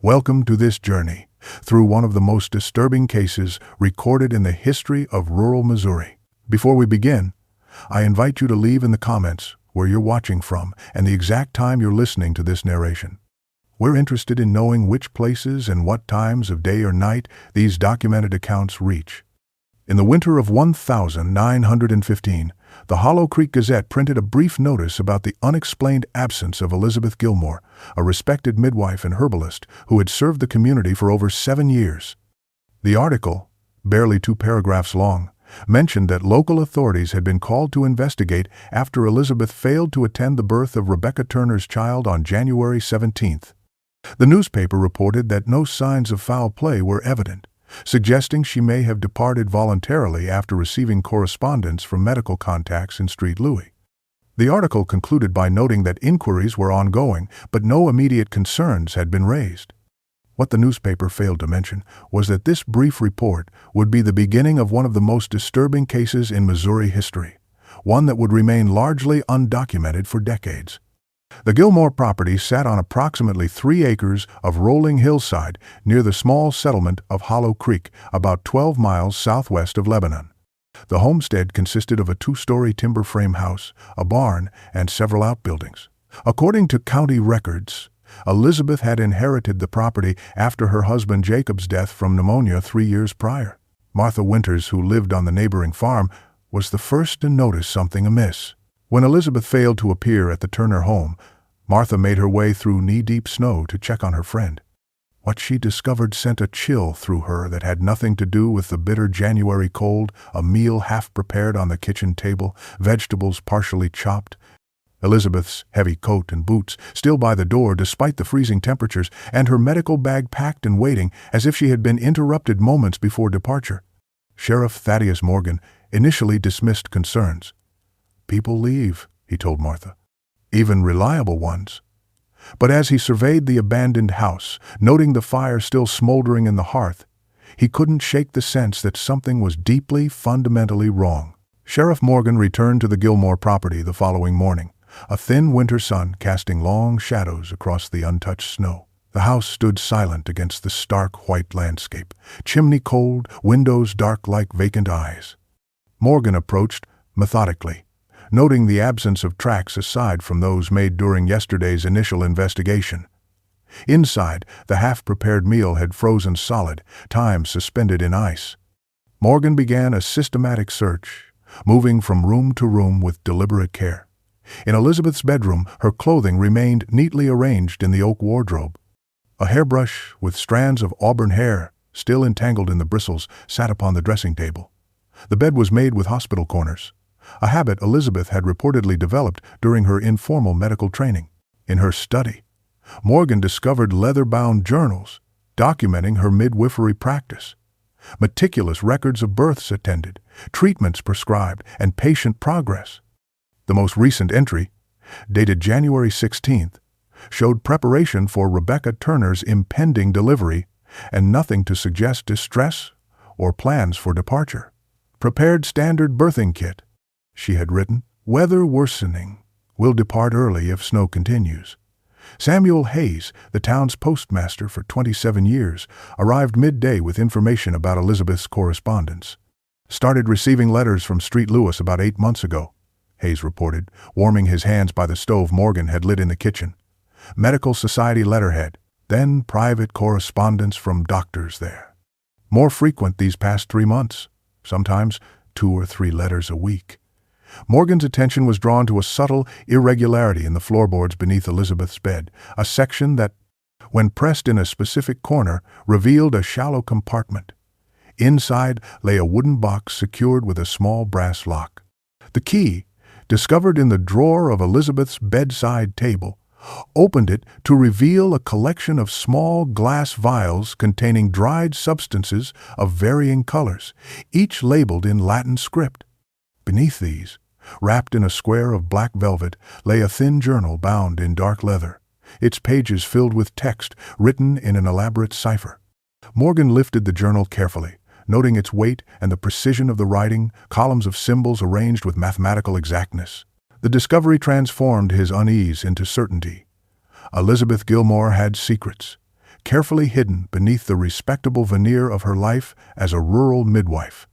Welcome to this journey through one of the most disturbing cases recorded in the history of rural Missouri. Before we begin, I invite you to leave in the comments where you're watching from and the exact time you're listening to this narration. We're interested in knowing which places and what times of day or night these documented accounts reach. In the winter of 1915, the Hollow Creek Gazette printed a brief notice about the unexplained absence of Elizabeth Gilmore, a respected midwife and herbalist who had served the community for over 7 years. The article, barely 2 paragraphs long, mentioned that local authorities had been called to investigate after Elizabeth failed to attend the birth of Rebecca Turner's child on January 17th. The newspaper reported that no signs of foul play were evident, suggesting she may have departed voluntarily after receiving correspondence from medical contacts in St. Louis. The article concluded by noting that inquiries were ongoing, but no immediate concerns had been raised. What the newspaper failed to mention was that this brief report would be the beginning of one of the most disturbing cases in Missouri history, one that would remain largely undocumented for decades. The Gilmore property sat on approximately 3 acres of rolling hillside near the small settlement of Hollow Creek, about 12 miles southwest of Lebanon. The homestead consisted of a 2-story timber frame house, a barn, and several outbuildings. According to county records, Elizabeth had inherited the property after her husband Jacob's death from pneumonia 3 years prior. Martha Winters, who lived on the neighboring farm, was the first to notice something amiss. When Elizabeth failed to appear at the Turner home, Martha made her way through knee-deep snow to check on her friend. What she discovered sent a chill through her that had nothing to do with the bitter January cold, a meal half-prepared on the kitchen table, vegetables partially chopped, Elizabeth's heavy coat and boots still by the door despite the freezing temperatures, and her medical bag packed and waiting as if she had been interrupted moments before departure. Sheriff Thaddeus Morgan initially dismissed concerns. "People leave," he told Martha, "even reliable ones." But as he surveyed the abandoned house, noting the fire still smoldering in the hearth, he couldn't shake the sense that something was deeply, fundamentally wrong. Sheriff Morgan returned to the Gilmore property the following morning, a thin winter sun casting long shadows across the untouched snow. The house stood silent against the stark white landscape, chimney cold, windows dark like vacant eyes. Morgan approached methodically, noting the absence of tracks aside from those made during yesterday's initial investigation. Inside, the half-prepared meal had frozen solid, time suspended in ice. Morgan began a systematic search, moving from room to room with deliberate care. In Elizabeth's bedroom, her clothing remained neatly arranged in the oak wardrobe. A hairbrush with strands of auburn hair, still entangled in the bristles, sat upon the dressing table. The bed was made with hospital corners, a habit Elizabeth had reportedly developed during her informal medical training. In her study, Morgan discovered leather-bound journals documenting her midwifery practice, meticulous records of births attended, treatments prescribed, and patient progress. The most recent entry, dated January 16th, showed preparation for Rebecca Turner's impending delivery and nothing to suggest distress or plans for departure. "Prepared standard birthing kit," she had written. "Weather worsening. Will depart early if snow continues." Samuel Hayes, the town's postmaster for 27 years, arrived midday with information about Elizabeth's correspondence. "Started receiving letters from St. Louis about 8 months ago," Hayes reported, warming his hands by the stove Morgan had lit in the kitchen. "Medical Society letterhead, then private correspondence from doctors there. More frequent these past 3 months, sometimes 2 or 3 letters a week." Morgan's attention was drawn to a subtle irregularity in the floorboards beneath Elizabeth's bed, a section that, when pressed in a specific corner, revealed a shallow compartment. Inside lay a wooden box secured with a small brass lock. The key, discovered in the drawer of Elizabeth's bedside table, opened it to reveal a collection of small glass vials containing dried substances of varying colors, each labeled in Latin script. Beneath these, wrapped in a square of black velvet, lay a thin journal bound in dark leather, its pages filled with text written in an elaborate cipher. Morgan lifted the journal carefully, noting its weight and the precision of the writing, columns of symbols arranged with mathematical exactness. The discovery transformed his unease into certainty. Elizabeth Gilmore had secrets, carefully hidden beneath the respectable veneer of her life as a rural midwife.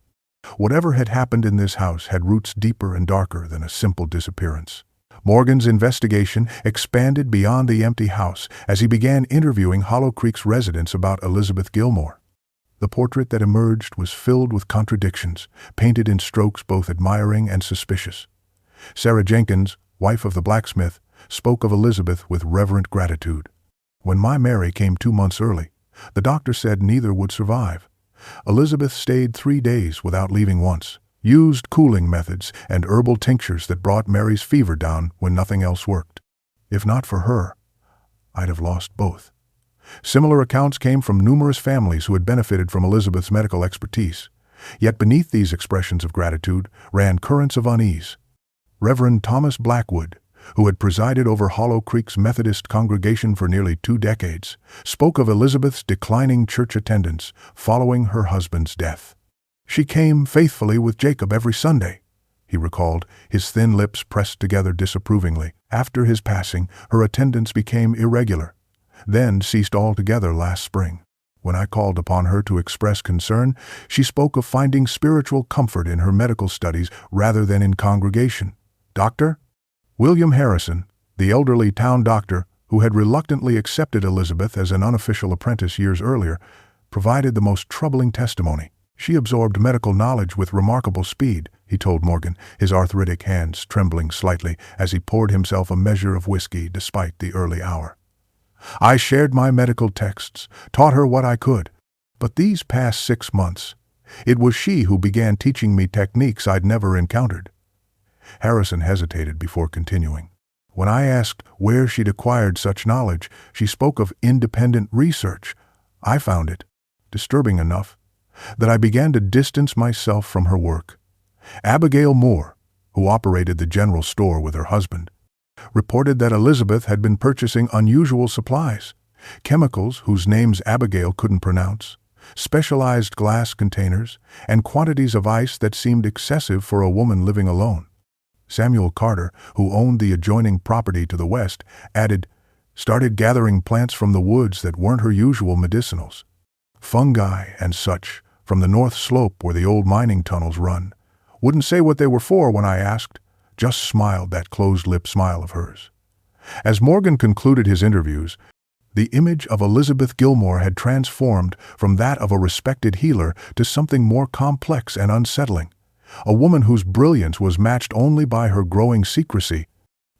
Whatever had happened in this house had roots deeper and darker than a simple disappearance. Morgan's investigation expanded beyond the empty house as he began interviewing Hollow Creek's residents about Elizabeth Gilmore. The portrait that emerged was filled with contradictions, painted in strokes both admiring and suspicious. Sarah Jenkins, wife of the blacksmith, spoke of Elizabeth with reverent gratitude. When my Mary came 2 months early, the doctor said neither would survive. Elizabeth stayed 3 days without leaving once, used cooling methods and herbal tinctures that brought Mary's fever down when nothing else worked. If not for her, I'd have lost both. Similar accounts came from numerous families who had benefited from Elizabeth's medical expertise. Yet beneath these expressions of gratitude ran currents of unease. Reverend Thomas Blackwood, who had presided over Hollow Creek's Methodist congregation for nearly 2 decades, spoke of Elizabeth's declining church attendance following her husband's death. "She came faithfully with Jacob every Sunday," he recalled, his thin lips pressed together disapprovingly. After his passing, her attendance became irregular, then ceased altogether last spring. When I called upon her to express concern, she spoke of finding spiritual comfort in her medical studies rather than in congregation. Dr. William Harrison, the elderly town doctor who had reluctantly accepted Elizabeth as an unofficial apprentice years earlier, provided the most troubling testimony. "She absorbed medical knowledge with remarkable speed," he told Morgan, his arthritic hands trembling slightly as he poured himself a measure of whiskey despite the early hour. "I shared my medical texts, taught her what I could. But these past 6 months, it was she who began teaching me techniques I'd never encountered." Harrison hesitated before continuing. When I asked where she'd acquired such knowledge, she spoke of independent research. I found it disturbing enough that I began to distance myself from her work. Abigail Moore, who operated the general store with her husband, reported that Elizabeth had been purchasing unusual supplies, chemicals whose names Abigail couldn't pronounce, specialized glass containers, and quantities of ice that seemed excessive for a woman living alone. Samuel Carter, who owned the adjoining property to the west, added, "Started gathering plants from the woods that weren't her usual medicinals. Fungi and such, from the north slope where the old mining tunnels run. Wouldn't say what they were for when I asked, just smiled that closed-lip smile of hers." As Morgan concluded his interviews, the image of Elizabeth Gilmore had transformed from that of a respected healer to something more complex and unsettling. A woman whose brilliance was matched only by her growing secrecy,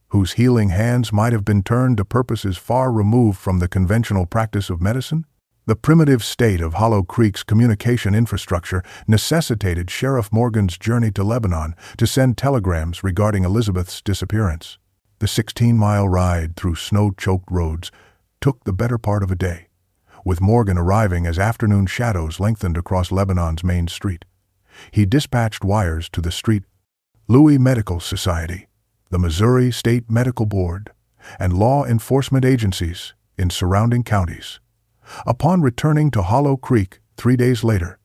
whose healing hands might have been turned to purposes far removed from the conventional practice of medicine. The primitive state of Hollow Creek's communication infrastructure necessitated Sheriff Morgan's journey to Lebanon to send telegrams regarding Elizabeth's disappearance. The 16-mile ride through snow-choked roads took the better part of a day, with Morgan arriving as afternoon shadows lengthened across Lebanon's main street. He dispatched wires to the St. Louis Medical Society, the Missouri State Medical Board, and law enforcement agencies in surrounding counties. Upon returning to Hollow Creek 3 days later,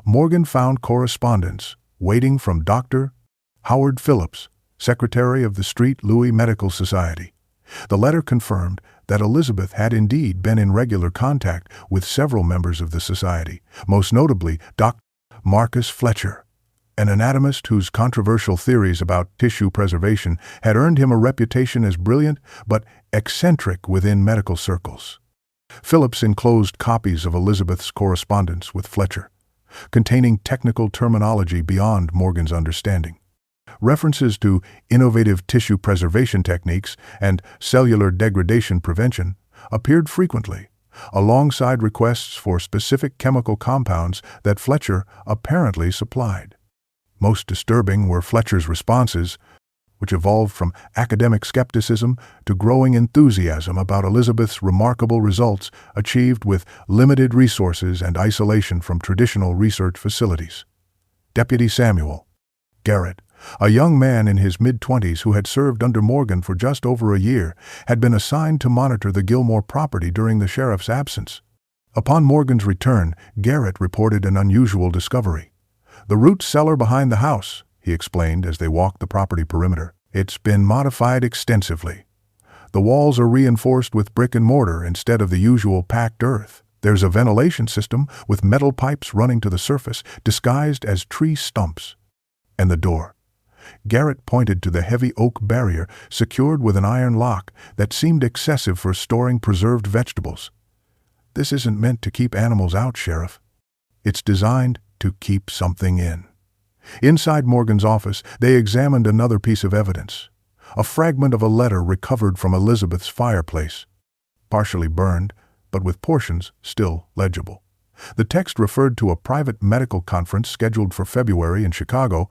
Morgan found correspondence waiting from Dr. Howard Phillips, secretary of the St. Louis Medical Society. The letter confirmed that Elizabeth had indeed been in regular contact with several members of the society, most notably Dr. Marcus Fletcher, an anatomist whose controversial theories about tissue preservation had earned him a reputation as brilliant but eccentric within medical circles. Phillips enclosed copies of Elizabeth's correspondence with Fletcher, containing technical terminology beyond Morgan's understanding. References to innovative tissue preservation techniques and cellular degradation prevention appeared frequently, alongside requests for specific chemical compounds that Fletcher apparently supplied. Most disturbing were Fletcher's responses, which evolved from academic skepticism to growing enthusiasm about Elizabeth's remarkable results achieved with limited resources and isolation from traditional research facilities. Deputy Samuel Garrett, a young man in his mid-20s who had served under Morgan for just over a year, had been assigned to monitor the Gilmore property during the sheriff's absence. Upon Morgan's return, Garrett reported an unusual discovery. "The root cellar behind the house," he explained as they walked the property perimeter. "It's been modified extensively. The walls are reinforced with brick and mortar instead of the usual packed earth. There's a ventilation system with metal pipes running to the surface, disguised as tree stumps. And the door. Garrett pointed to the heavy oak barrier secured with an iron lock that seemed excessive for storing preserved vegetables. This isn't meant to keep animals out, Sheriff. It's designed to keep something in. Inside Morgan's office, they examined another piece of evidence. A fragment of a letter recovered from Elizabeth's fireplace. Partially burned, but with portions still legible. The text referred to a private medical conference scheduled for February in Chicago,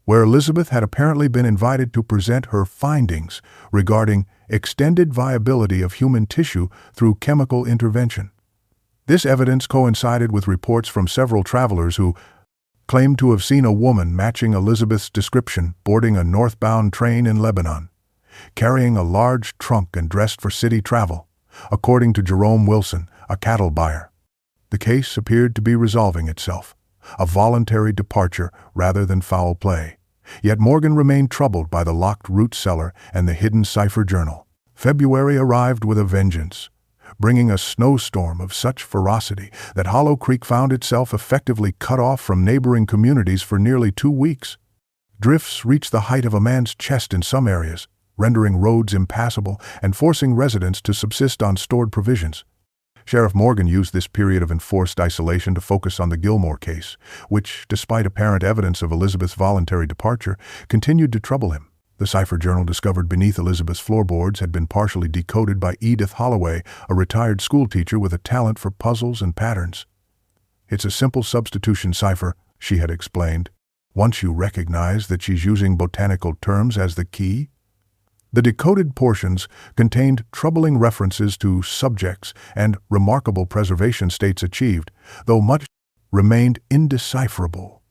where Elizabeth had apparently been invited to present her findings regarding extended viability of human tissue through chemical intervention. This evidence coincided with reports from several travelers who claimed to have seen a woman matching Elizabeth's description boarding a northbound train in Lebanon, carrying a large trunk and dressed for city travel, according to Jerome Wilson, a cattle buyer. The case appeared to be resolving itself, a voluntary departure rather than foul play. Yet Morgan remained troubled by the locked root cellar and the hidden cipher journal. February arrived with a vengeance, bringing a snowstorm of such ferocity that Hollow Creek found itself effectively cut off from neighboring communities for nearly 2 weeks. Drifts reached the height of a man's chest in some areas, rendering roads impassable and forcing residents to subsist on stored provisions. Sheriff Morgan used this period of enforced isolation to focus on the Gilmore case, which, despite apparent evidence of Elizabeth's voluntary departure, continued to trouble him. The cipher journal discovered beneath Elizabeth's floorboards had been partially decoded by Edith Holloway, a retired schoolteacher with a talent for puzzles and patterns. "It's a simple substitution cipher," she had explained. "Once you recognize that she's using botanical terms as the key." The decoded portions contained troubling references to subjects and remarkable preservation states achieved, though much remained indecipherable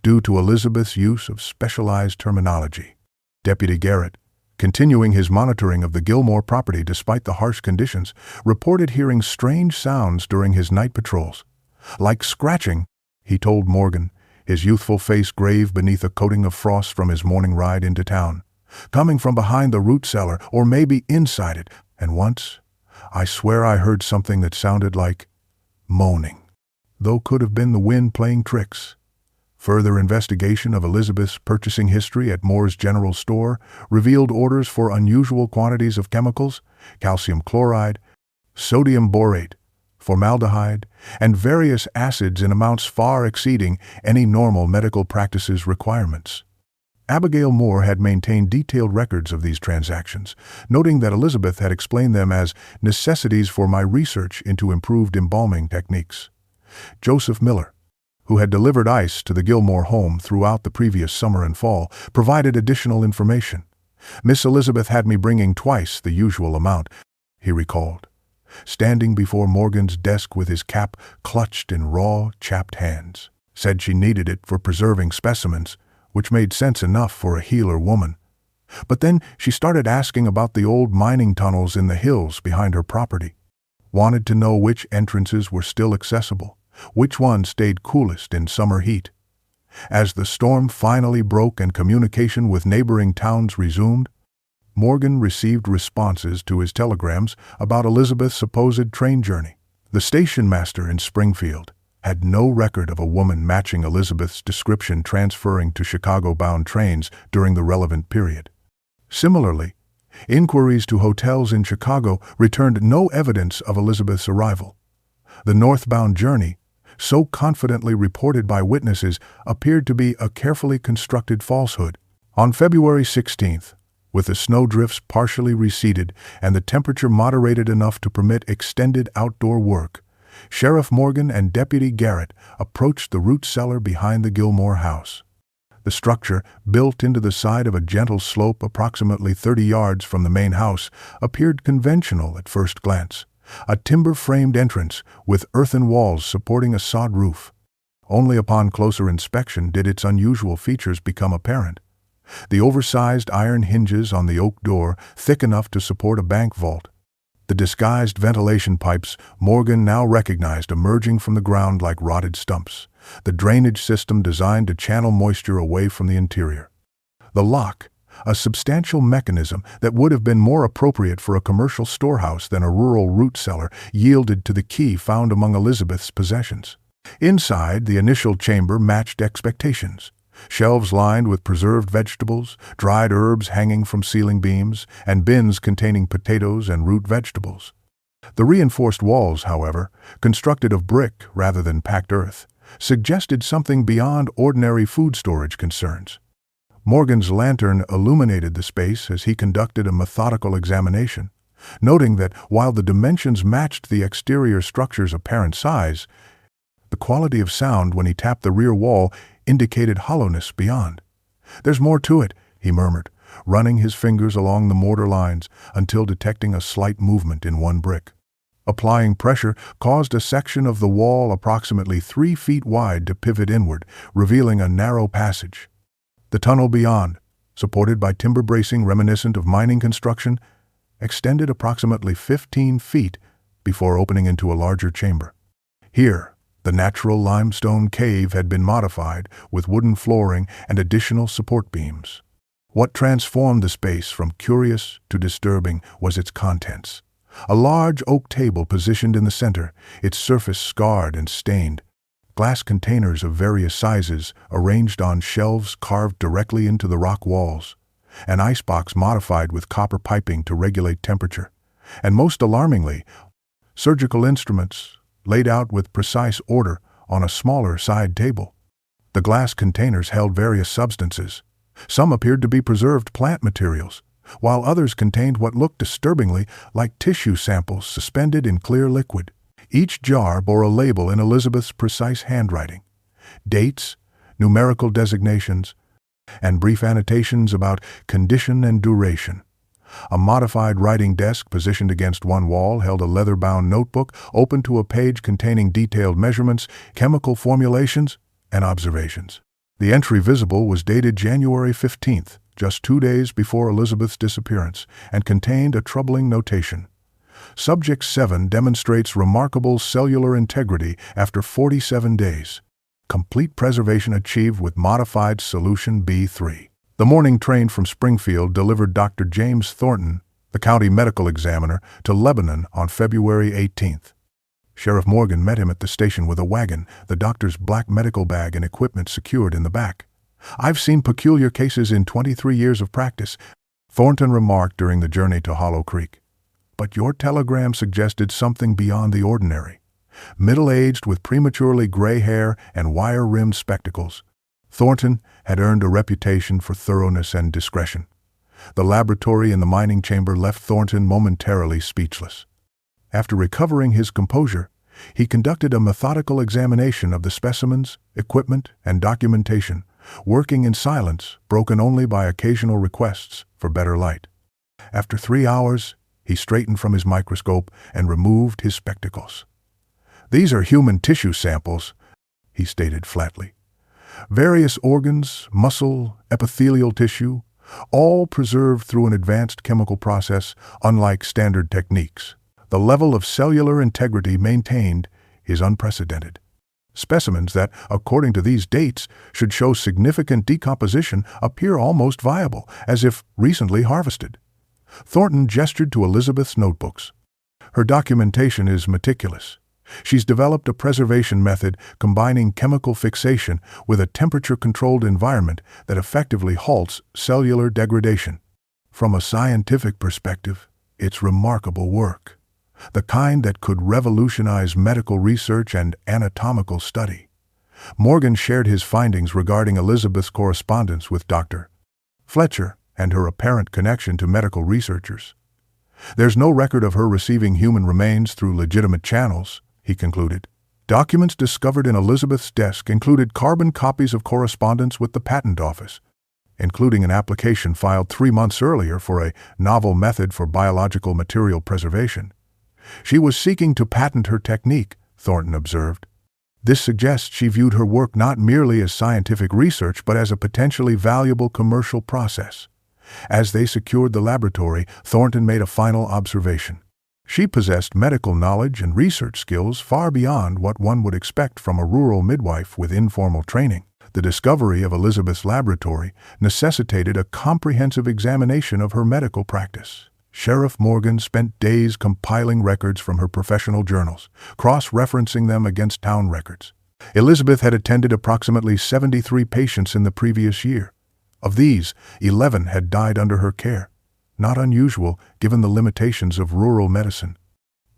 due to Elizabeth's use of specialized terminology. Deputy Garrett, continuing his monitoring of the Gilmore property despite the harsh conditions, reported hearing strange sounds during his night patrols. "Like scratching," he told Morgan, his youthful face grave beneath a coating of frost from his morning ride into town. "Coming from behind the root cellar, or maybe inside it, and once, I swear I heard something that sounded like moaning, though could have been the wind playing tricks." Further investigation of Elizabeth's purchasing history at Moore's General Store revealed orders for unusual quantities of chemicals, calcium chloride, sodium borate, formaldehyde, and various acids in amounts far exceeding any normal medical practice's requirements. Abigail Moore had maintained detailed records of these transactions, noting that Elizabeth had explained them as necessities for my research into improved embalming techniques. Joseph Miller, who had delivered ice to the Gilmore home throughout the previous summer and fall, provided additional information. "Miss Elizabeth had me bringing twice the usual amount," he recalled, standing before Morgan's desk with his cap clutched in raw, chapped hands. "Said she needed it for preserving specimens, which made sense enough for a healer woman. But then she started asking about the old mining tunnels in the hills behind her property. Wanted to know which entrances were still accessible, which ones stayed coolest in summer heat. As the storm finally broke and communication with neighboring towns resumed, Morgan received responses to his telegrams about Elizabeth's supposed train journey. The station master in Springfield had no record of a woman matching Elizabeth's description transferring to Chicago-bound trains during the relevant period. Similarly, inquiries to hotels in Chicago returned no evidence of Elizabeth's arrival. The northbound journey, so confidently reported by witnesses, appeared to be a carefully constructed falsehood. On February 16th, with the snowdrifts partially receded and the temperature moderated enough to permit extended outdoor work, Sheriff Morgan and Deputy Garrett approached the root cellar behind the Gilmore house. The structure, built into the side of a gentle slope approximately 30 yards from the main house, appeared conventional at first glance. A timber-framed entrance with earthen walls supporting a sod roof. Only upon closer inspection did its unusual features become apparent. The oversized iron hinges on the oak door, thick enough to support a bank vault. The disguised ventilation pipes Morgan now recognized emerging from the ground like rotted stumps, the drainage system designed to channel moisture away from the interior. The lock, a substantial mechanism that would have been more appropriate for a commercial storehouse than a rural root cellar yielded to the key found among Elizabeth's possessions. Inside, the initial chamber matched expectations. Shelves lined with preserved vegetables, dried herbs hanging from ceiling beams, and bins containing potatoes and root vegetables. The reinforced walls, however, constructed of brick rather than packed earth, suggested something beyond ordinary food storage concerns. Morgan's lantern illuminated the space as he conducted a methodical examination, noting that while the dimensions matched the exterior structure's apparent size, the quality of sound when he tapped the rear wall indicated hollowness beyond. "There's more to it," he murmured, running his fingers along the mortar lines until detecting a slight movement in one brick. Applying pressure caused a section of the wall approximately 3 feet wide to pivot inward, revealing a narrow passage. The tunnel beyond, supported by timber bracing reminiscent of mining construction, extended approximately 15 feet before opening into a larger chamber. Here, the natural limestone cave had been modified with wooden flooring and additional support beams. What transformed the space from curious to disturbing was its contents. A large oak table positioned in the center, its surface scarred and stained. Glass containers of various sizes arranged on shelves carved directly into the rock walls. An icebox modified with copper piping to regulate temperature. And most alarmingly, surgical instruments laid out with precise order on a smaller side table. The glass containers held various substances. Some appeared to be preserved plant materials, while others contained what looked disturbingly like tissue samples suspended in clear liquid. Each jar bore a label in Elizabeth's precise handwriting. Dates, numerical designations, and brief annotations about condition and duration. A modified writing desk positioned against one wall held a leather-bound notebook open to a page containing detailed measurements, chemical formulations, and observations. The entry visible was dated January 15th, just 2 days before Elizabeth's disappearance, and contained a troubling notation. Subject 7 demonstrates remarkable cellular integrity after 47 days. Complete preservation achieved with modified solution B3. The morning train from Springfield delivered Dr. James Thornton, the county medical examiner, to Lebanon on February 18th. Sheriff Morgan met him at the station with a wagon, the doctor's black medical bag and equipment secured in the back. "I've seen peculiar cases in 23 years of practice," Thornton remarked during the journey to Hollow Creek. "But your telegram suggested something beyond the ordinary." Middle-aged with prematurely gray hair and wire-rimmed spectacles, Thornton had earned a reputation for thoroughness and discretion. The laboratory in the mining chamber left Thornton momentarily speechless. After recovering his composure, he conducted a methodical examination of the specimens, equipment, and documentation, working in silence, broken only by occasional requests for better light. After 3 hours, he straightened from his microscope and removed his spectacles. "These are human tissue samples," he stated flatly. "Various organs, muscle, epithelial tissue, all preserved through an advanced chemical process unlike standard techniques. The level of cellular integrity maintained is unprecedented. Specimens that, according to these dates, should show significant decomposition appear almost viable, as if recently harvested." Thornton gestured to Elizabeth's notebooks. "Her documentation is meticulous. She's developed a preservation method combining chemical fixation with a temperature-controlled environment that effectively halts cellular degradation. From a scientific perspective, it's remarkable work, the kind that could revolutionize medical research and anatomical study." Morgan shared his findings regarding Elizabeth's correspondence with Dr. Fletcher and her apparent connection to medical researchers. "There's no record of her receiving human remains through legitimate channels," he concluded. Documents discovered in Elizabeth's desk included carbon copies of correspondence with the Patent Office, including an application filed 3 months earlier for a novel method for biological material preservation. "She was seeking to patent her technique," Thornton observed. "This suggests she viewed her work not merely as scientific research but as a potentially valuable commercial process." As they secured the laboratory, Thornton made a final observation. She possessed medical knowledge and research skills far beyond what one would expect from a rural midwife with informal training. The discovery of Elizabeth's laboratory necessitated a comprehensive examination of her medical practice. Sheriff Morgan spent days compiling records from her professional journals, cross-referencing them against town records. Elizabeth had attended approximately 73 patients in the previous year. Of these, 11 had died under her care. Not unusual, given the limitations of rural medicine.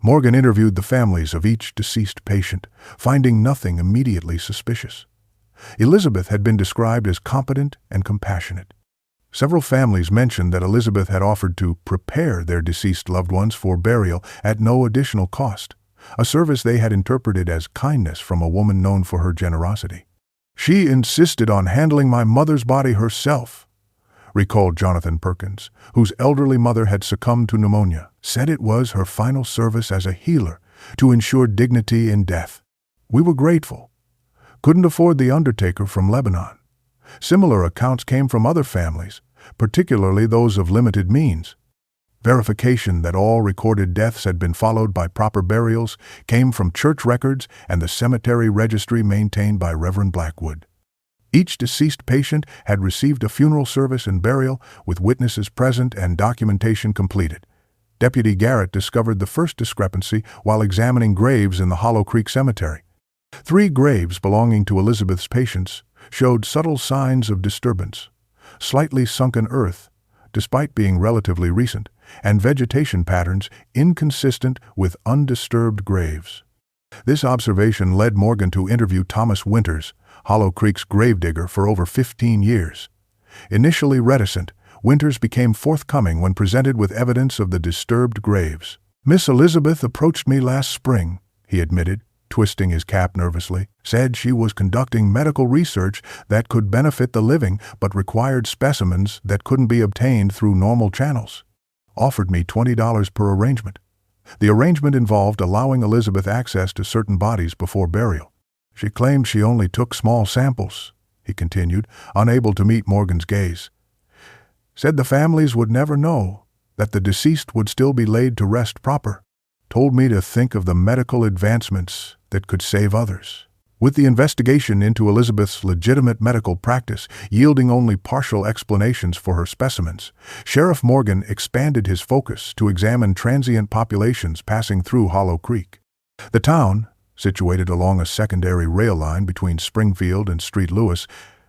Morgan interviewed the families of each deceased patient, finding nothing immediately suspicious. Elizabeth had been described as competent and compassionate. Several families mentioned that Elizabeth had offered to prepare their deceased loved ones for burial at no additional cost, a service they had interpreted as kindness from a woman known for her generosity. "She insisted on handling my mother's body herself," recalled Jonathan Perkins, whose elderly mother had succumbed to pneumonia. "Said it was her final service as a healer to ensure dignity in death. We were grateful. Couldn't afford the undertaker from Lebanon." Similar accounts came from other families, particularly those of limited means. Verification that all recorded deaths had been followed by proper burials came from church records and the cemetery registry maintained by Reverend Blackwood. Each deceased patient had received a funeral service and burial, with witnesses present and documentation completed. Deputy Garrett discovered the first discrepancy while examining graves in the Hollow Creek Cemetery. 3 graves belonging to Elizabeth's patients showed subtle signs of disturbance, slightly sunken earth, despite being relatively recent, and vegetation patterns inconsistent with undisturbed graves. This observation led Morgan to interview Thomas Winters, Hollow Creek's gravedigger for over 15 years. Initially reticent, Winters became forthcoming when presented with evidence of the disturbed graves. "Miss Elizabeth approached me last spring," he admitted, twisting his cap nervously. "Said she was conducting medical research that could benefit the living but required specimens that couldn't be obtained through normal channels. Offered me $20 per arrangement. The arrangement involved allowing Elizabeth access to certain bodies before burial. She claimed she only took small samples," he continued, unable to meet Morgan's gaze. "Said the families would never know, that the deceased would still be laid to rest proper. Told me to think of the medical advancements that could save others." With the investigation into Elizabeth's legitimate medical practice yielding only partial explanations for her specimens, Sheriff Morgan expanded his focus to examine transient populations passing through Hollow Creek. The town, situated along a secondary rail line between Springfield and St. Louis,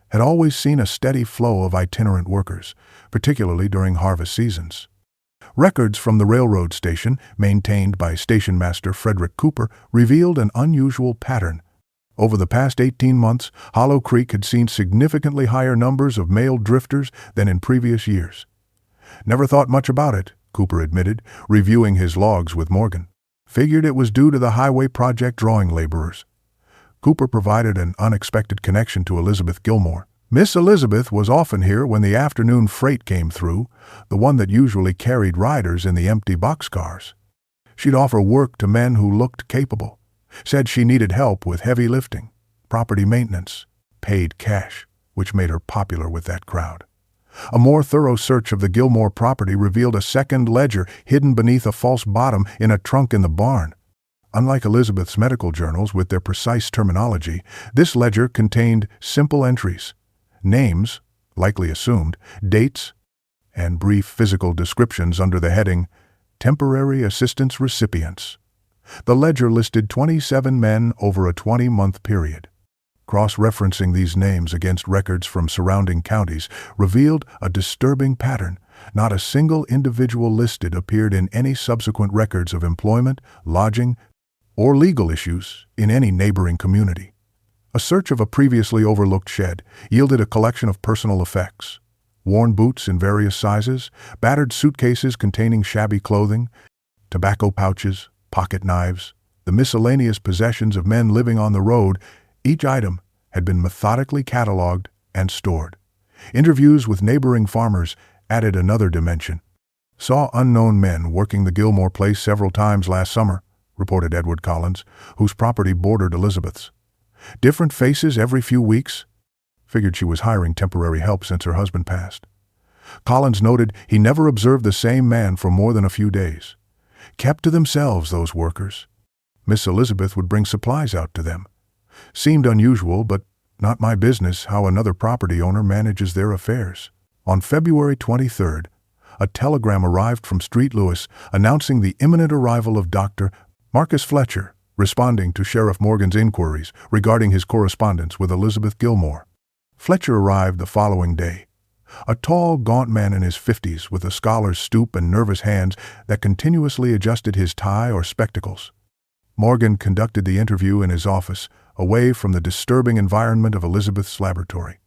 had always seen a steady flow of itinerant workers, particularly during harvest seasons. Records from the railroad station, maintained by station master Frederick Cooper, revealed an unusual pattern. Over the past 18 months, Hollow Creek had seen significantly higher numbers of male drifters than in previous years. "Never thought much about it," Cooper admitted, reviewing his logs with Morgan. "Figured it was due to the highway project drawing laborers." Cooper provided an unexpected connection to Elizabeth Gilmore. "Miss Elizabeth was often here when the afternoon freight came through, the one that usually carried riders in the empty boxcars. She'd offer work to men who looked capable. Said she needed help with heavy lifting, property maintenance, paid cash, which made her popular with that crowd." A more thorough search of the Gilmore property revealed a second ledger hidden beneath a false bottom in a trunk in the barn. Unlike Elizabeth's medical journals with their precise terminology, this ledger contained simple entries: names, likely assumed, dates, and brief physical descriptions under the heading, "Temporary Assistance Recipients." The ledger listed 27 men over a 20-month period. Cross-referencing these names against records from surrounding counties revealed a disturbing pattern. Not a single individual listed appeared in any subsequent records of employment, lodging, or legal issues in any neighboring community. A search of a previously overlooked shed yielded a collection of personal effects: worn boots in various sizes, battered suitcases containing shabby clothing, tobacco pouches, pocket knives, the miscellaneous possessions of men living on the road. Each item had been methodically cataloged and stored. Interviews with neighboring farmers added another dimension. "Saw unknown men working the Gilmore place several times last summer," reported Edward Collins, whose property bordered Elizabeth's. "Different faces every few weeks. Figured she was hiring temporary help since her husband passed." Collins noted he never observed the same man for more than a few days. Kept to themselves, those workers. Miss Elizabeth would bring supplies out to them. Seemed unusual, but Not my business how another property owner manages their affairs. On February 23rd, a telegram arrived from St. Louis announcing the imminent arrival of Dr. Marcus Fletcher, responding to Sheriff Morgan's inquiries regarding his correspondence with Elizabeth Gilmore. Fletcher arrived the following day, a tall, gaunt man in his 50s with a scholar's stoop and nervous hands that continuously adjusted his tie or spectacles. Morgan conducted the interview in his office, away from the disturbing environment of Elizabeth's laboratory.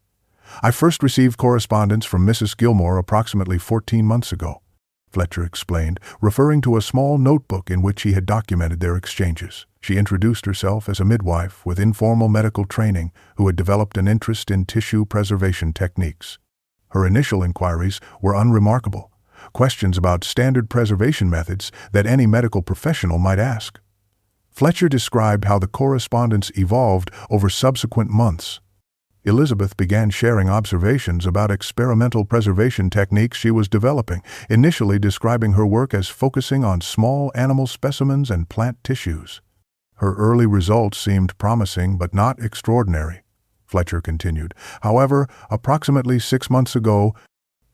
I first received correspondence from Mrs. Gilmore approximately 14 months ago, Fletcher explained, referring to a small notebook in which he had documented their exchanges. She introduced herself as a midwife with informal medical training who had developed an interest in tissue preservation techniques. Her initial inquiries were unremarkable, questions about standard preservation methods that any medical professional might ask. Fletcher described how the correspondence evolved over subsequent months. Elizabeth began sharing observations about experimental preservation techniques she was developing, initially describing her work as focusing on small animal specimens and plant tissues. Her early results seemed promising but not extraordinary, Fletcher continued. However, approximately 6 months ago,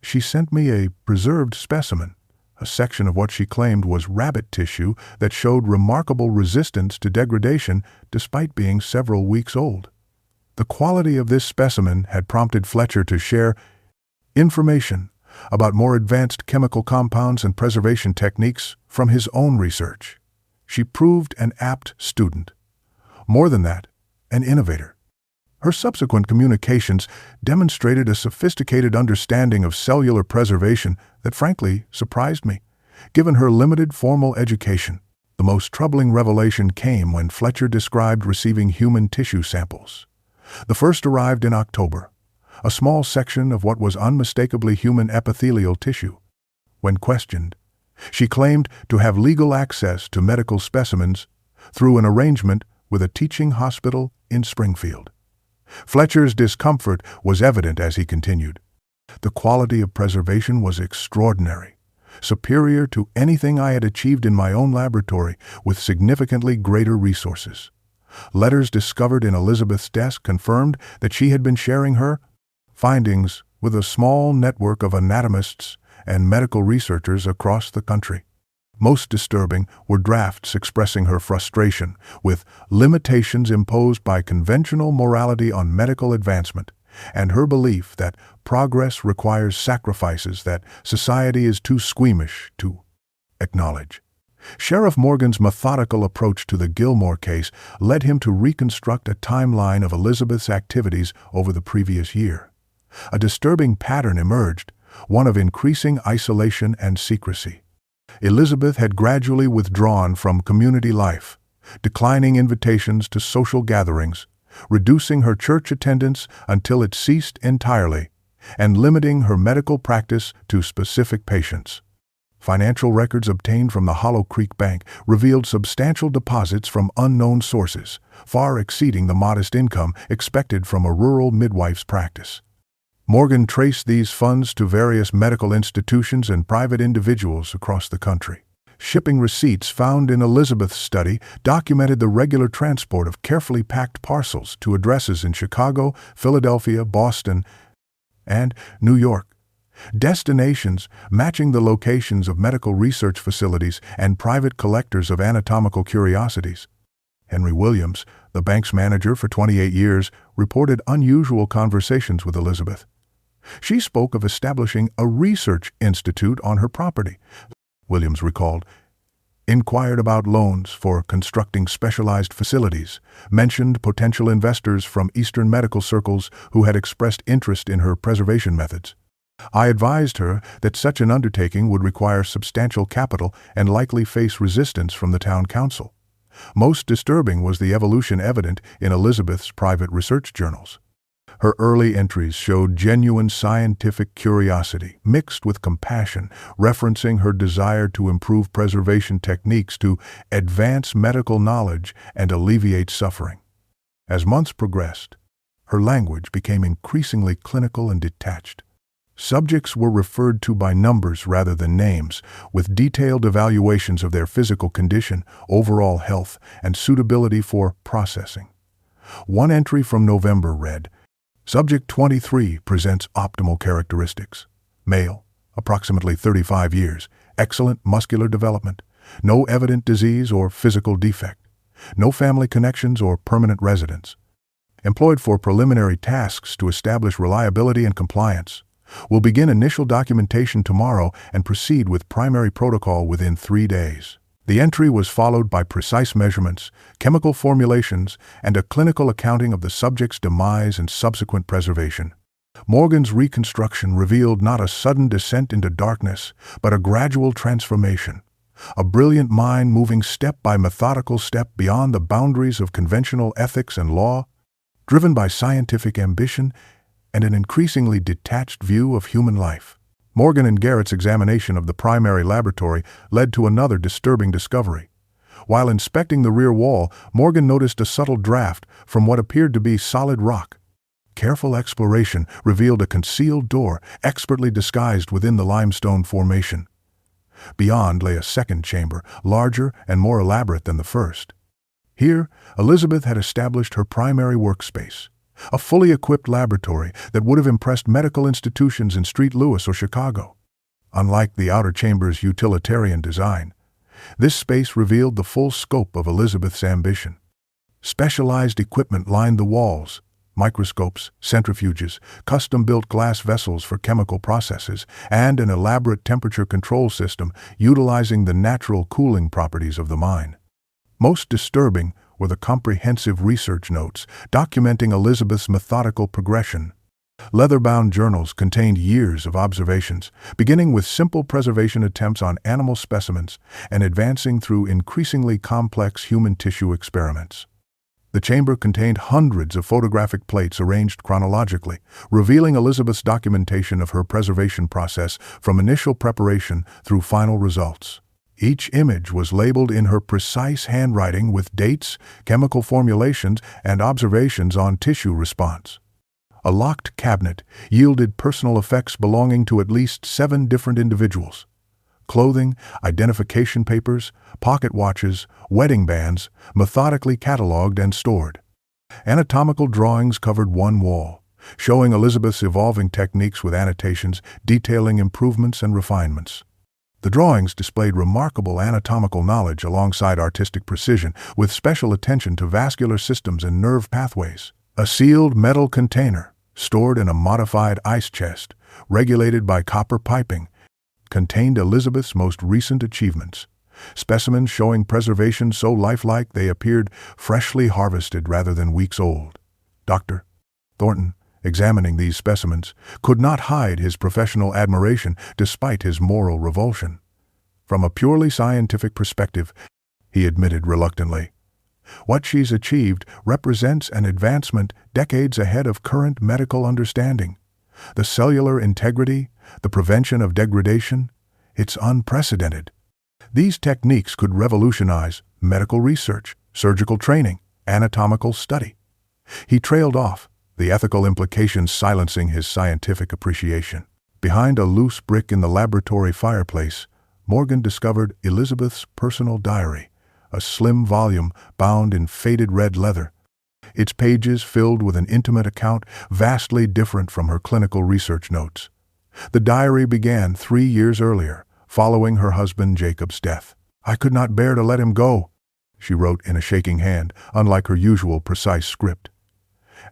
she sent me a preserved specimen, a section of what she claimed was rabbit tissue that showed remarkable resistance to degradation despite being several weeks old. The quality of this specimen had prompted Fletcher to share information about more advanced chemical compounds and preservation techniques from his own research. She proved an apt student. More than that, an innovator. Her subsequent communications demonstrated a sophisticated understanding of cellular preservation that frankly surprised me, given her limited formal education. The most troubling revelation came when Fletcher described receiving human tissue samples. The first arrived in October, a small section of what was unmistakably human epithelial tissue. When questioned, she claimed to have legal access to medical specimens through an arrangement with a teaching hospital in Springfield. Fletcher's discomfort was evident as he continued. The quality of preservation was extraordinary, superior to anything I had achieved in my own laboratory with significantly greater resources. Letters discovered in Elizabeth's desk confirmed that she had been sharing her findings with a small network of anatomists and medical researchers across the country. Most disturbing were drafts expressing her frustration with limitations imposed by conventional morality on medical advancement, and her belief that progress requires sacrifices that society is too squeamish to acknowledge. Sheriff Morgan's methodical approach to the Gilmore case led him to reconstruct a timeline of Elizabeth's activities over the previous year. A disturbing pattern emerged, one of increasing isolation and secrecy. Elizabeth had gradually withdrawn from community life, declining invitations to social gatherings, reducing her church attendance until it ceased entirely, and limiting her medical practice to specific patients. Financial records obtained from the Hollow Creek Bank revealed substantial deposits from unknown sources, far exceeding the modest income expected from a rural midwife's practice. Morgan traced these funds to various medical institutions and private individuals across the country. Shipping receipts found in Elizabeth's study documented the regular transport of carefully packed parcels to addresses in Chicago, Philadelphia, Boston, and New York. Destinations matching the locations of medical research facilities and private collectors of anatomical curiosities. Henry Williams, the bank's manager for 28 years, reported unusual conversations with Elizabeth. She spoke of establishing a research institute on her property, Williams recalled, inquired about loans for constructing specialized facilities, mentioned potential investors from Eastern medical circles who had expressed interest in her preservation methods. I advised her that such an undertaking would require substantial capital and likely face resistance from the town council. Most disturbing was the evolution evident in Elizabeth's private research journals. Her early entries showed genuine scientific curiosity mixed with compassion, referencing her desire to improve preservation techniques to advance medical knowledge and alleviate suffering. As months progressed, her language became increasingly clinical and detached. Subjects were referred to by numbers rather than names, with detailed evaluations of their physical condition, overall health, and suitability for processing. One entry from November read, Subject 23 presents optimal characteristics. Male, approximately 35 years, excellent muscular development, no evident disease or physical defect, no family connections or permanent residence. Employed for preliminary tasks to establish reliability and compliance. Will begin initial documentation tomorrow and proceed with primary protocol within 3 days. The entry was followed by precise measurements, chemical formulations, and a clinical accounting of the subject's demise and subsequent preservation. Morgan's reconstruction revealed not a sudden descent into darkness, but a gradual transformation. A brilliant mind moving step by methodical step beyond the boundaries of conventional ethics and law, driven by scientific ambition and an increasingly detached view of human life. Morgan and Garrett's examination of the primary laboratory led to another disturbing discovery. While inspecting the rear wall, Morgan noticed a subtle draft from what appeared to be solid rock. Careful exploration revealed a concealed door expertly disguised within the limestone formation. Beyond lay a second chamber, larger and more elaborate than the first. Here, Elizabeth had established her primary workspace, a fully equipped laboratory that would have impressed medical institutions in St. Louis or Chicago. Unlike the outer chamber's utilitarian design, this space revealed the full scope of Elizabeth's ambition. Specialized equipment lined the walls, microscopes, centrifuges, custom-built glass vessels for chemical processes, and an elaborate temperature control system utilizing the natural cooling properties of the mine. Most disturbing were the comprehensive research notes documenting Elizabeth's methodical progression. Leather-bound journals contained years of observations, beginning with simple preservation attempts on animal specimens and advancing through increasingly complex human tissue experiments. The chamber contained hundreds of photographic plates arranged chronologically, revealing Elizabeth's documentation of her preservation process from initial preparation through final results. Each image was labeled in her precise handwriting with dates, chemical formulations, and observations on tissue response. A locked cabinet yielded personal effects belonging to at least 7 different individuals. Clothing, identification papers, pocket watches, wedding bands, methodically catalogued and stored. Anatomical drawings covered one wall, showing Elizabeth's evolving techniques with annotations detailing improvements and refinements. The drawings displayed remarkable anatomical knowledge alongside artistic precision, with special attention to vascular systems and nerve pathways. A sealed metal container, stored in a modified ice chest, regulated by copper piping, contained Elizabeth's most recent achievements. Specimens showing preservation so lifelike they appeared freshly harvested rather than weeks old. Dr. Thornton, examining these specimens, could not hide his professional admiration despite his moral revulsion. From a purely scientific perspective, he admitted reluctantly, what she's achieved represents an advancement decades ahead of current medical understanding. The cellular integrity, the prevention of degradation, it's unprecedented. These techniques could revolutionize medical research, surgical training, anatomical study. He trailed off, the ethical implications silencing his scientific appreciation. Behind a loose brick in the laboratory fireplace, Morgan discovered Elizabeth's personal diary, a slim volume bound in faded red leather. Its pages filled with an intimate account vastly different from her clinical research notes. The diary began 3 years earlier, following her husband Jacob's death. I could not bear to let him go, she wrote in a shaking hand, unlike her usual precise script.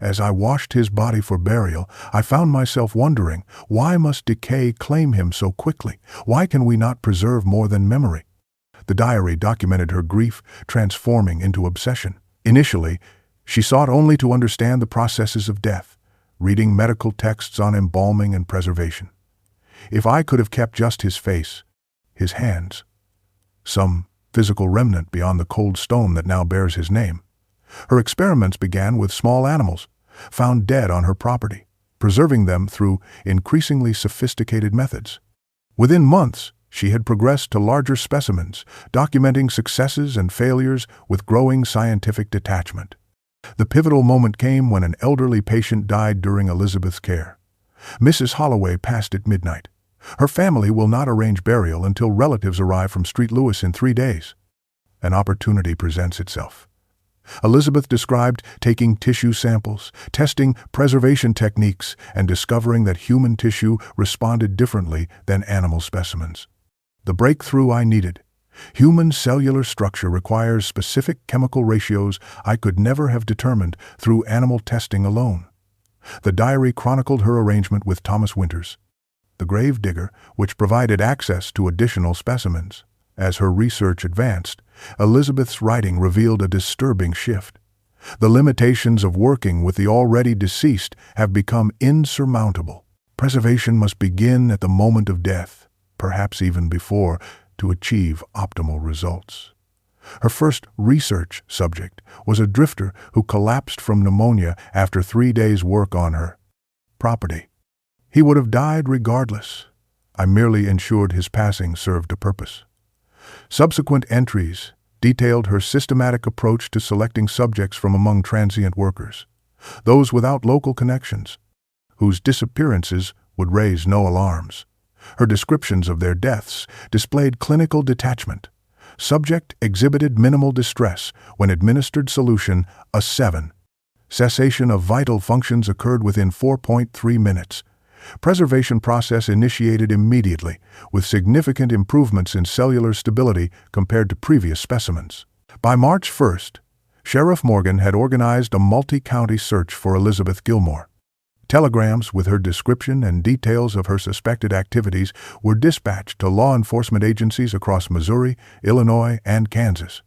As I washed his body for burial, I found myself wondering, why must decay claim him so quickly? Why can we not preserve more than memory? The diary documented her grief transforming into obsession. Initially, she sought only to understand the processes of death, reading medical texts on embalming and preservation. If I could have kept just his face, his hands, some physical remnant beyond the cold stone that now bears his name. Her experiments began with small animals, found dead on her property, preserving them through increasingly sophisticated methods. Within months, she had progressed to larger specimens, documenting successes and failures with growing scientific detachment. The pivotal moment came when an elderly patient died during Elizabeth's care. Mrs. Holloway passed at midnight. Her family will not arrange burial until relatives arrive from St. Louis in 3 days. An opportunity presents itself. Elizabeth described taking tissue samples, testing preservation techniques, and discovering that human tissue responded differently than animal specimens. The breakthrough I needed. Human cellular structure requires specific chemical ratios I could never have determined through animal testing alone. The diary chronicled her arrangement with Thomas Winters, the grave digger, which provided access to additional specimens. As her research advanced, Elizabeth's writing revealed a disturbing shift. The limitations of working with the already deceased have become insurmountable. Preservation must begin at the moment of death, perhaps even before, to achieve optimal results. Her first research subject was a drifter who collapsed from pneumonia after 3 days' work on her property. He would have died regardless. I merely ensured his passing served a purpose. Subsequent entries detailed her systematic approach to selecting subjects from among transient workers, those without local connections, whose disappearances would raise no alarms. Her descriptions of their deaths displayed clinical detachment. Subject exhibited minimal distress when administered solution, a 7. Cessation of vital functions occurred within 4.3 minutes. Preservation process initiated immediately, with significant improvements in cellular stability compared to previous specimens. By March 1st, Sheriff Morgan had organized a multi-county search for Elizabeth Gilmore. Telegrams with her description and details of her suspected activities were dispatched to law enforcement agencies across Missouri, Illinois, and Kansas.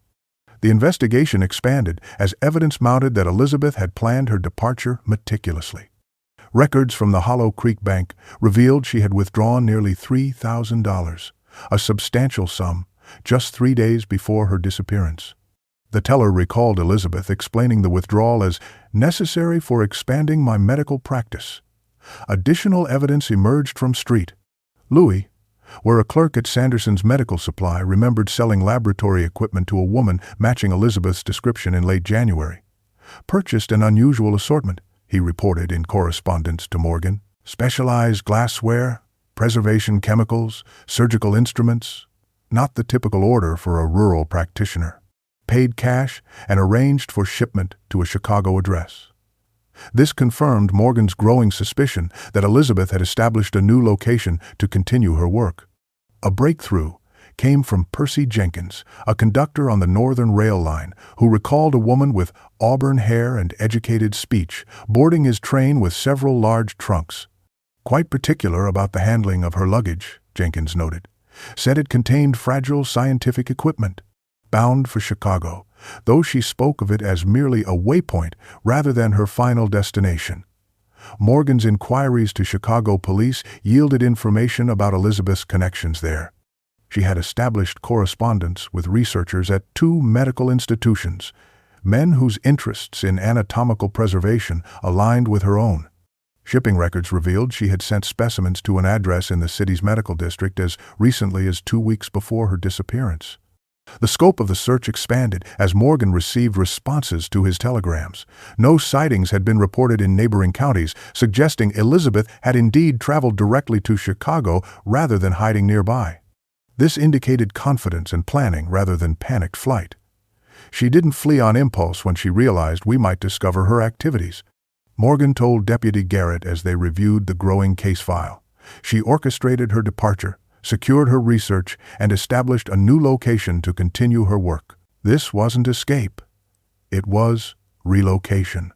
The investigation expanded as evidence mounted that Elizabeth had planned her departure meticulously. Records from the Hollow Creek Bank revealed she had withdrawn nearly $3,000, a substantial sum, just 3 days before her disappearance. The teller recalled Elizabeth explaining the withdrawal as necessary for expanding my medical practice. Additional evidence emerged from Street Louis, where a clerk at Sanderson's Medical Supply remembered selling laboratory equipment to a woman matching Elizabeth's description in late January. Purchased an unusual assortment, he reported in correspondence to Morgan. Specialized glassware, preservation chemicals, surgical instruments, not the typical order for a rural practitioner. Paid cash and arranged for shipment to a Chicago address. This confirmed Morgan's growing suspicion that Elizabeth had established a new location to continue her work. A breakthrough came from Percy Jenkins, a conductor on the Northern Rail line, who recalled a woman with auburn hair and educated speech boarding his train with several large trunks. Quite particular about the handling of her luggage, Jenkins noted. Said it contained fragile scientific equipment. Bound for Chicago, though she spoke of it as merely a waypoint rather than her final destination. Morgan's inquiries to Chicago police yielded information about Elizabeth's connections there. She had established correspondence with researchers at 2 medical institutions, men whose interests in anatomical preservation aligned with her own. Shipping records revealed she had sent specimens to an address in the city's medical district as recently as 2 weeks before her disappearance. The scope of the search expanded as Morgan received responses to his telegrams. No sightings had been reported in neighboring counties, suggesting Elizabeth had indeed traveled directly to Chicago rather than hiding nearby. This indicated confidence and planning rather than panicked flight. She didn't flee on impulse when she realized we might discover her activities. Morgan told Deputy Garrett as they reviewed the growing case file. She orchestrated her departure, secured her research, and established a new location to continue her work. This wasn't escape. It was relocation.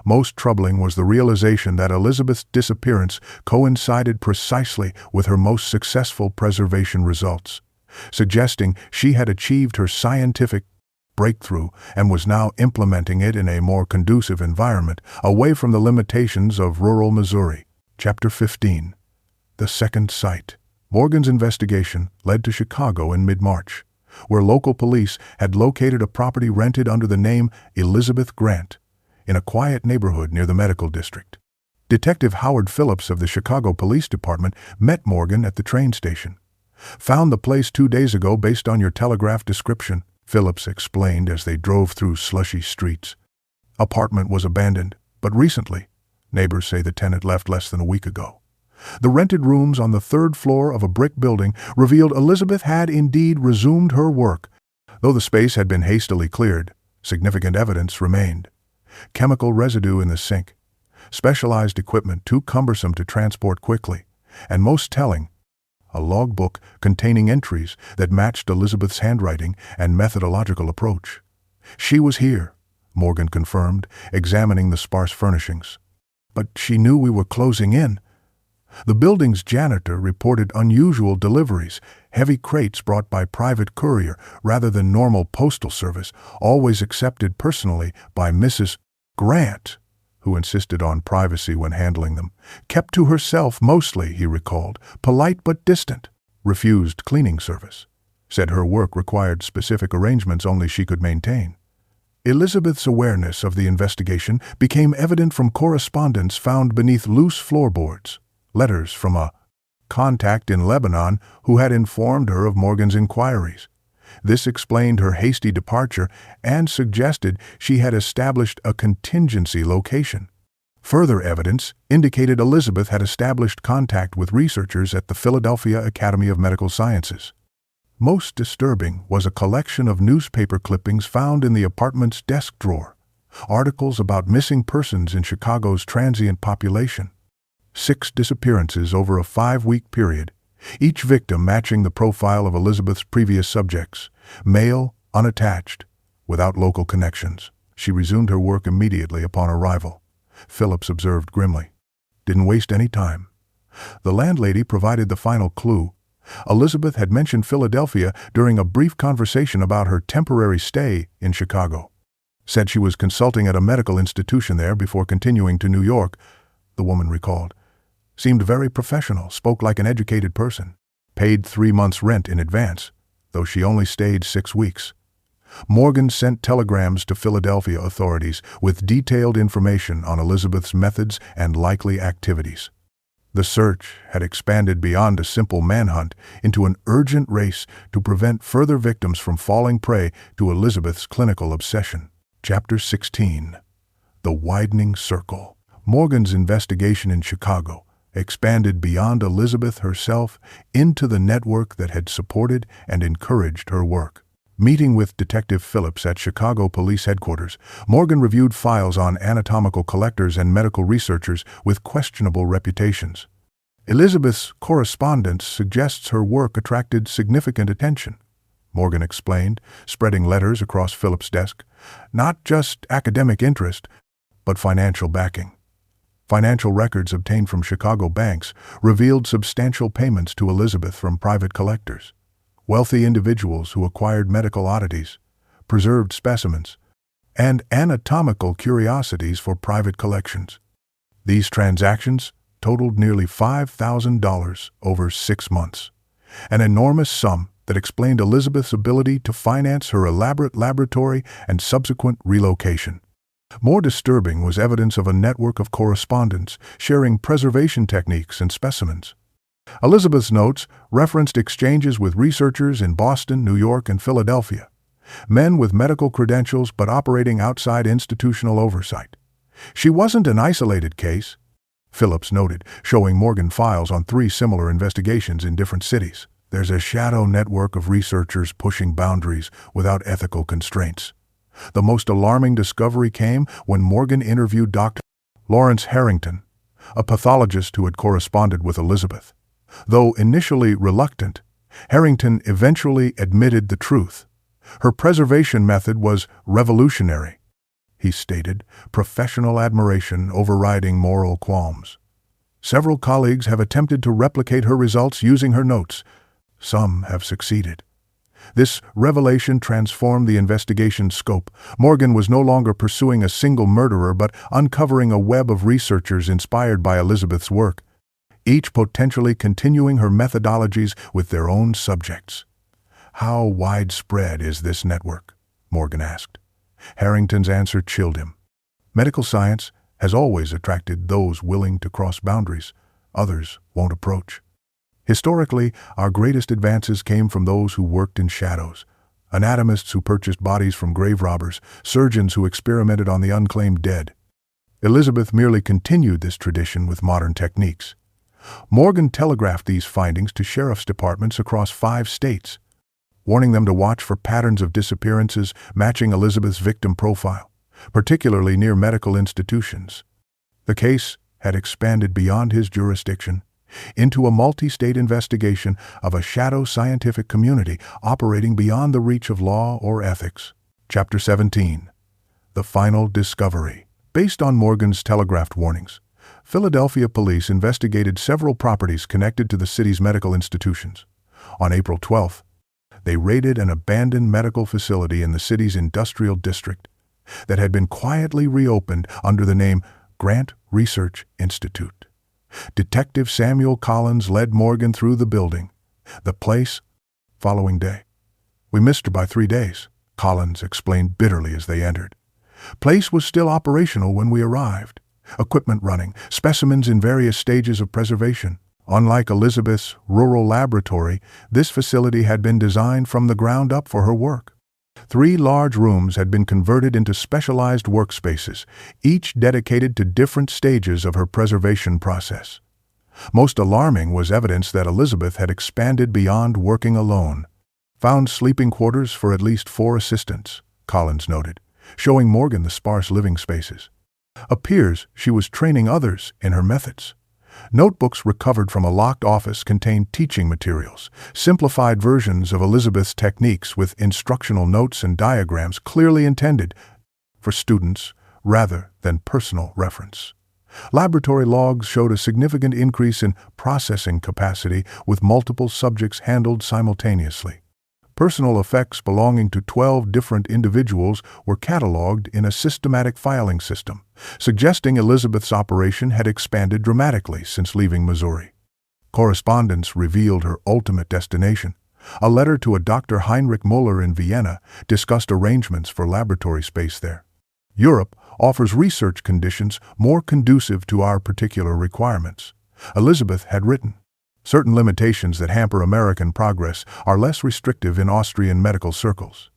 Most troubling was the realization that Elizabeth's disappearance coincided precisely with her most successful preservation results, suggesting she had achieved her scientific breakthrough and was now implementing it in a more conducive environment, away from the limitations of rural Missouri. Chapter 15. The Second Site. Morgan's investigation led to Chicago in mid-March, where local police had located a property rented under the name Elizabeth Grant, in a quiet neighborhood near the medical district. Detective Howard Phillips of the Chicago Police Department met Morgan at the train station. Found the place 2 days ago based on your telegraph description, Phillips explained as they drove through slushy streets. Apartment was abandoned, but recently. Neighbors say the tenant left less than a week ago. The rented rooms on the 3rd floor of a brick building revealed Elizabeth had indeed resumed her work. Though the space had been hastily cleared, Significant evidence remained. Chemical residue in the sink, specialized equipment too cumbersome to transport quickly, and most telling, a logbook containing entries that matched Elizabeth's handwriting and methodological approach. She was here, Morgan confirmed, examining the sparse furnishings. But she knew we were closing in. The building's janitor reported unusual deliveries, heavy crates brought by private courier rather than normal postal service, always accepted personally by Mrs. Grant, who insisted on privacy when handling them. Kept to herself mostly, he recalled, polite but distant. Refused cleaning service. Said her work required specific arrangements only she could maintain. Elizabeth's awareness of the investigation became evident from correspondence found beneath loose floorboards, letters from a contact in Lebanon who had informed her of Morgan's inquiries. This explained her hasty departure and suggested she had established a contingency location. Further evidence indicated Elizabeth had established contact with researchers at the Philadelphia Academy of Medical Sciences. Most disturbing was a collection of newspaper clippings found in the apartment's desk drawer, articles about missing persons in Chicago's transient population. 6 disappearances over a 5-week period, each victim matching the profile of Elizabeth's previous subjects, male, unattached, without local connections. She resumed her work immediately upon arrival. Phillips observed grimly. Didn't waste any time. The landlady provided the final clue. Elizabeth had mentioned Philadelphia during a brief conversation about her temporary stay in Chicago. Said she was consulting at a medical institution there before continuing to New York, the woman recalled. Seemed very professional, spoke like an educated person. Paid 3 months' rent in advance, though she only stayed 6 weeks. Morgan sent telegrams to Philadelphia authorities with detailed information on Elizabeth's methods and likely activities. The search had expanded beyond a simple manhunt into an urgent race to prevent further victims from falling prey to Elizabeth's clinical obsession. Chapter 16. The Widening Circle. Morgan's investigation in Chicago expanded beyond Elizabeth herself into the network that had supported and encouraged her work. Meeting with Detective Phillips at Chicago Police Headquarters, Morgan reviewed files on anatomical collectors and medical researchers with questionable reputations. Elizabeth's correspondence suggests her work attracted significant attention, Morgan explained, spreading letters across Phillips' desk. Not just academic interest, but financial backing. Financial records obtained from Chicago banks revealed substantial payments to Elizabeth from private collectors. Wealthy individuals who acquired medical oddities, preserved specimens, and anatomical curiosities for private collections. These transactions totaled nearly $5,000 over 6 months, an enormous sum that explained Elizabeth's ability to finance her elaborate laboratory and subsequent relocation. More disturbing was evidence of a network of correspondence sharing preservation techniques and specimens. Elizabeth's notes referenced exchanges with researchers in Boston, New York, and Philadelphia, men with medical credentials but operating outside institutional oversight. She wasn't an isolated case, Phillips noted, showing Morgan files on 3 similar investigations in different cities. There's a shadow network of researchers pushing boundaries without ethical constraints. The most alarming discovery came when Morgan interviewed Dr. Lawrence Harrington, a pathologist who had corresponded with Elizabeth. Though initially reluctant, Harrington eventually admitted the truth. Her preservation method was revolutionary, he stated, professional admiration overriding moral qualms. Several colleagues have attempted to replicate her results using her notes. Some have succeeded. This revelation transformed the investigation's scope. Morgan was no longer pursuing a single murderer but uncovering a web of researchers inspired by Elizabeth's work, each potentially continuing her methodologies with their own subjects. How widespread is this network? Morgan asked. Harrington's answer chilled him. Medical science has always attracted those willing to cross boundaries others won't approach. Historically, our greatest advances came from those who worked in shadows, anatomists who purchased bodies from grave robbers, surgeons who experimented on the unclaimed dead. Elizabeth merely continued this tradition with modern techniques. Morgan telegraphed these findings to sheriff's departments across 5 states. warning them to watch for patterns of disappearances matching Elizabeth's victim profile, particularly near medical institutions. The case had expanded beyond his jurisdiction into a multi-state investigation of a shadow scientific community operating beyond the reach of law or ethics. Chapter 17. The Final Discovery. Based on Morgan's telegraphed warnings, Philadelphia police investigated several properties connected to the city's medical institutions. On April 12th, they raided an abandoned medical facility in the city's industrial district that had been quietly reopened under the name Grant Research Institute. Detective Samuel Collins led Morgan through the building. The place, following day. "We missed her by 3 days," Collins explained bitterly as they entered. "Place was still operational when we arrived. Equipment running, specimens in various stages of preservation. Unlike Elizabeth's rural laboratory, this facility had been designed from the ground up for her work. 3 large rooms had been converted into specialized workspaces, each dedicated to different stages of her preservation process. Most alarming was evidence that Elizabeth had expanded beyond working alone. Found sleeping quarters for at least 4 assistants," Collins noted, showing Morgan the sparse living spaces. "Appears she was training others in her methods." Notebooks recovered from a locked office contained teaching materials, simplified versions of Elizabeth's techniques with instructional notes and diagrams clearly intended for students rather than personal reference. Laboratory logs showed a significant increase in processing capacity with multiple subjects handled simultaneously. Personal effects belonging to 12 different individuals were cataloged in a systematic filing system, suggesting Elizabeth's operation had expanded dramatically since leaving Missouri. Correspondence revealed her ultimate destination. A letter to a Dr. Heinrich Müller in Vienna discussed arrangements for laboratory space there. "Europe offers research conditions more conducive to our particular requirements," Elizabeth had written. "Certain limitations that hamper American progress are less restrictive in Austrian medical circles."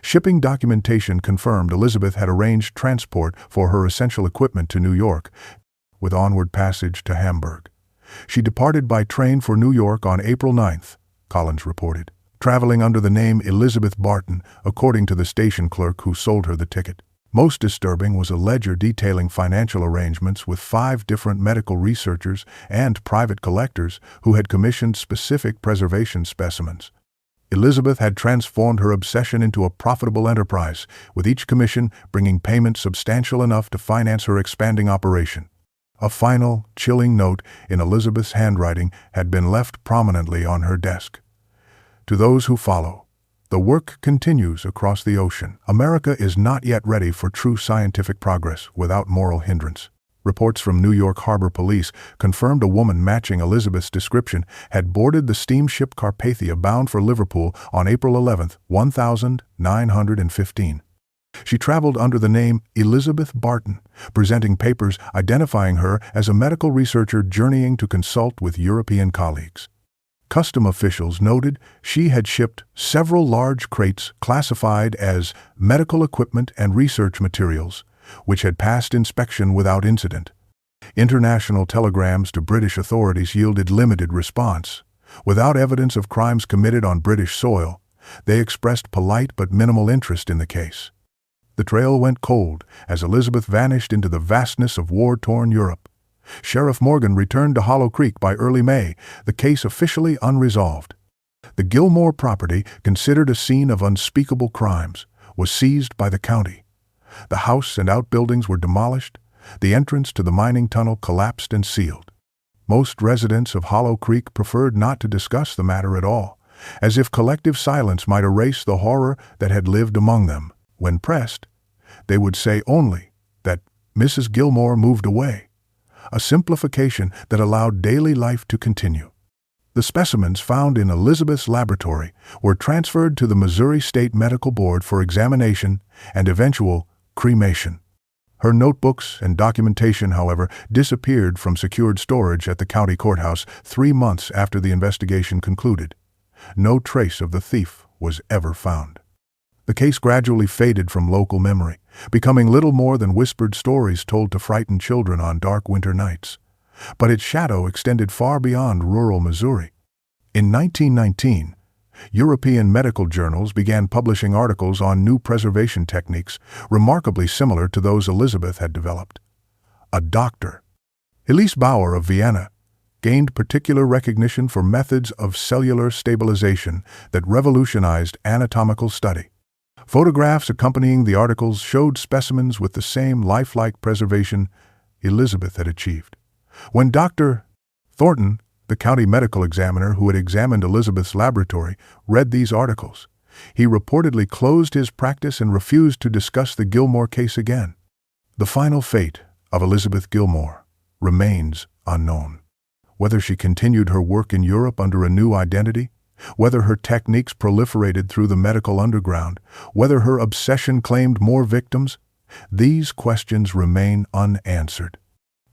Shipping documentation confirmed Elizabeth had arranged transport for her essential equipment to New York, with onward passage to Hamburg. She departed by train for New York on April 9th, Collins reported, traveling under the name Elizabeth Barton, according to the station clerk who sold her the ticket. Most disturbing was a ledger detailing financial arrangements with 5 different medical researchers and private collectors who had commissioned specific preservation specimens. Elizabeth had transformed her obsession into a profitable enterprise, with each commission bringing payment substantial enough to finance her expanding operation. A final, chilling note in Elizabeth's handwriting had been left prominently on her desk. "To those who follow, the work continues across the ocean. America is not yet ready for true scientific progress without moral hindrance." Reports from New York Harbor Police confirmed a woman matching Elizabeth's description had boarded the steamship Carpathia bound for Liverpool on April 11, 1915. She traveled under the name Elizabeth Barton, presenting papers identifying her as a medical researcher journeying to consult with European colleagues. Custom officials noted she had shipped several large crates classified as medical equipment and research materials, which had passed inspection without incident. International telegrams to British authorities yielded limited response. Without evidence of crimes committed on British soil, they expressed polite but minimal interest in the case. The trail went cold as Elizabeth vanished into the vastness of war-torn Europe. Sheriff Morgan returned to Hollow Creek by early May, the case officially unresolved. The Gilmore property, considered a scene of unspeakable crimes, was seized by the county. The house and outbuildings were demolished. The entrance to the mining tunnel collapsed and sealed. Most residents of Hollow Creek preferred not to discuss the matter at all, as if collective silence might erase the horror that had lived among them. When pressed, they would say only that Mrs. Gilmore moved away, a simplification that allowed daily life to continue. The specimens found in Elizabeth's laboratory were transferred to the Missouri State Medical Board for examination and eventual cremation. Her notebooks and documentation, however, disappeared from secured storage at the county courthouse 3 months after the investigation concluded. No trace of the thief was ever found. The case gradually faded from local memory, becoming little more than whispered stories told to frighten children on dark winter nights. But its shadow extended far beyond rural Missouri. In 1919, European medical journals began publishing articles on new preservation techniques remarkably similar to those Elizabeth had developed. A doctor, Elise Bauer of Vienna, gained particular recognition for methods of cellular stabilization that revolutionized anatomical study. Photographs accompanying the articles showed specimens with the same lifelike preservation Elizabeth had achieved. When Dr. Thornton, the county medical examiner who had examined Elizabeth's laboratory, read these articles, he reportedly closed his practice and refused to discuss the Gilmore case again. The final fate of Elizabeth Gilmore remains unknown. Whether she continued her work in Europe under a new identity, whether her techniques proliferated through the medical underground, whether her obsession claimed more victims, these questions remain unanswered.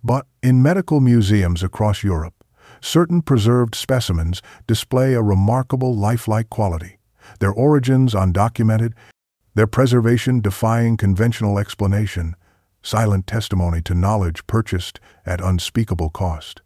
But in medical museums across Europe, certain preserved specimens display a remarkable lifelike quality, their origins undocumented, their preservation defying conventional explanation, silent testimony to knowledge purchased at unspeakable cost.